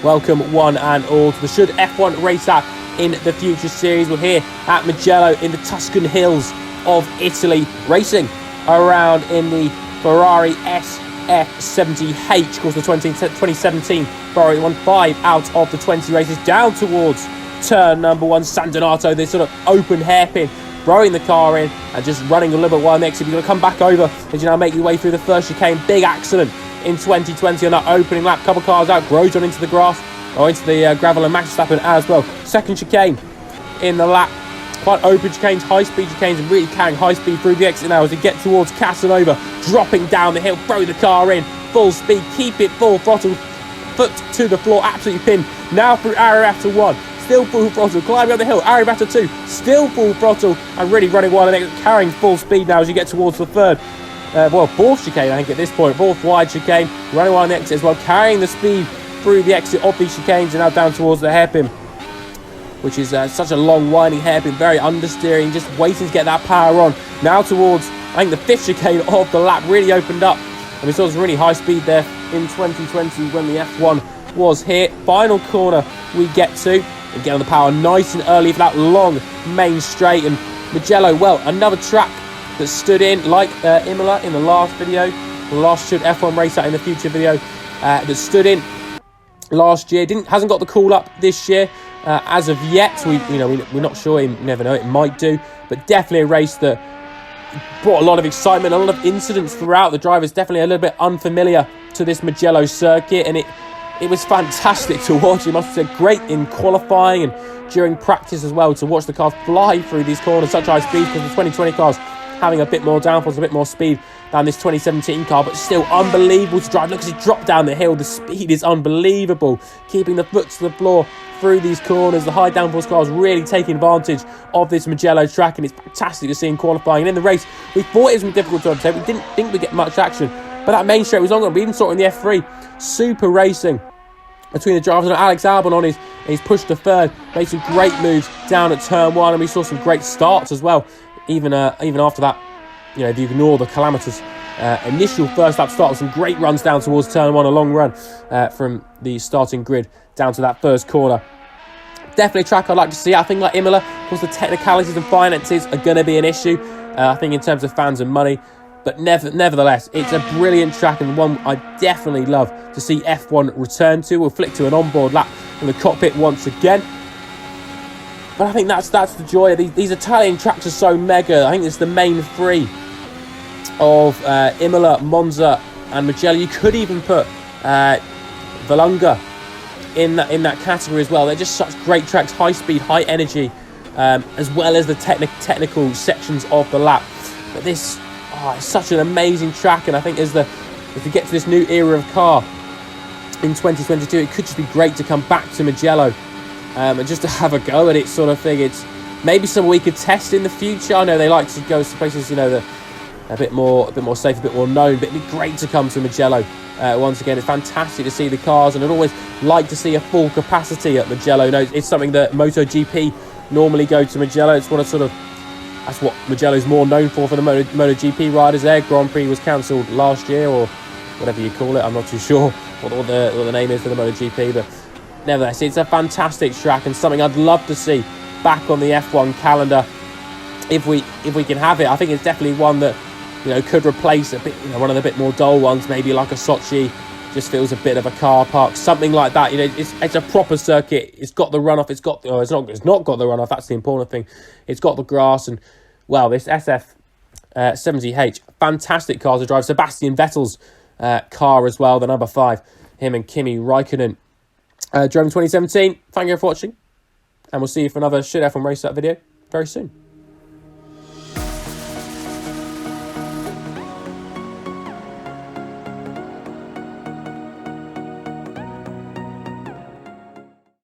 welcome one and all to the Should F1 Race That in the Future series. We're here at Mugello in the Tuscan hills of Italy, racing around in the Ferrari SF70H. Of course, the 2017 Ferrari won 5 out of the 20 races, down towards turn number 1. San Donato, this sort of open hairpin, throwing the car in and just running a little bit wide next. If you're going to come back over as you now make your way through the first chicane, big accident in 2020 on that opening lap. Couple cars out, Grosjean into the grass, or into the gravel, and Max Verstappen as well. Second chicane in the lap. Quite open chicanes, high-speed chicanes, and really carrying high speed through the exit now as we get towards Casanova. Dropping down the hill, throw the car in, full speed, keep it full throttle, foot to the floor, absolutely pinned. Now through Arrivata 1, still full throttle, climbing up the hill, Arrivata 2, still full throttle, and really running wide and carrying full speed now as you get towards the fourth chicane, I think at this point, fourth wide chicane, running wide on the exit as well, carrying the speed through the exit of these chicanes, and now down towards the hairpin, which is such a long winding hairpin, very understeering, just waiting to get that power on. Now towards, I think, the fifth chicane of the lap, really opened up, and we saw some really high speed there in 2020 when the F1 was here. Final corner we get to, and get on the power nice and early for that long main straight. And Mugello, well, another track that stood in, like Imola in the last video, the last Should F1 Race That in the Future video, that stood in last year. Hasn't got the call up this year as of yet. We're not sure. You never know, it might do, but definitely a race that brought a lot of excitement, a lot of incidents throughout. The driver's definitely a little bit unfamiliar to this Mugello circuit, and it was fantastic to watch. It must have been great in qualifying and during practice as well to watch the cars fly through these corners, such high speed, because the 2020 cars having a bit more downforce, a bit more speed than this 2017 car, but still unbelievable to drive. Look as he dropped down the hill. The speed is unbelievable, keeping the foot to the floor through these corners. The high downforce cars really taking advantage of this Mugello track, and it's fantastic to see in qualifying. And in the race, we thought it was going to be difficult to overtake. We didn't think we'd get much action, but that main straight was on. We even saw it in the F3. Super racing between the drivers, and Alex Albon on his push to third, made some great moves down at turn 1, and we saw some great starts as well. Even after that, if you ignore the calamitous initial first lap start, some great runs down towards turn 1, a long run from the starting grid down to that first corner. Definitely a track I'd like to see. I think, like Imola, of course, the technicalities and finances are going to be an issue, I think, in terms of fans and money. But nevertheless, it's a brilliant track, and one I definitely love to see F1 return to. We'll flick to an onboard lap in the cockpit once again. But I think that's the joy of these Italian tracks are so mega. I think it's the main three of Imola, Monza, and Mugello. You could even put Valonga in that category as well. They're just such great tracks, high speed, high energy, as well as the technical sections of the lap. But this, it's such an amazing track, and I think as we get to this new era of car in 2022, it could just be great to come back to Mugello. And just to have a go at it, sort of thing. It's maybe something we could test in the future. I know they like to go to places, that a bit more safe, a bit more known. But it'd be great to come to Mugello once again. It's fantastic to see the cars, and I'd always like to see a full capacity at Mugello. It's something that MotoGP normally go to Mugello. It's that's what Mugello's more known for the MotoGP riders there. Grand Prix was cancelled last year, or whatever you call it. I'm not too sure what the name is for the MotoGP, but nevertheless, it's a fantastic track and something I'd love to see back on the F1 calendar if we can have it. I think it's definitely one that could replace a bit, one of the bit more dull ones, maybe like a Sochi. Just feels a bit of a car park, something like that. It's a proper circuit. It's got the runoff. It's not got the runoff. That's the important thing. It's got the grass, and well, this SF70H, fantastic car to drive. Sebastian Vettels car as well, the number 5. Him and Kimi Räikkönen drove in 2017. Thank you for watching, and we'll see you for another Should F1 Race That video very soon.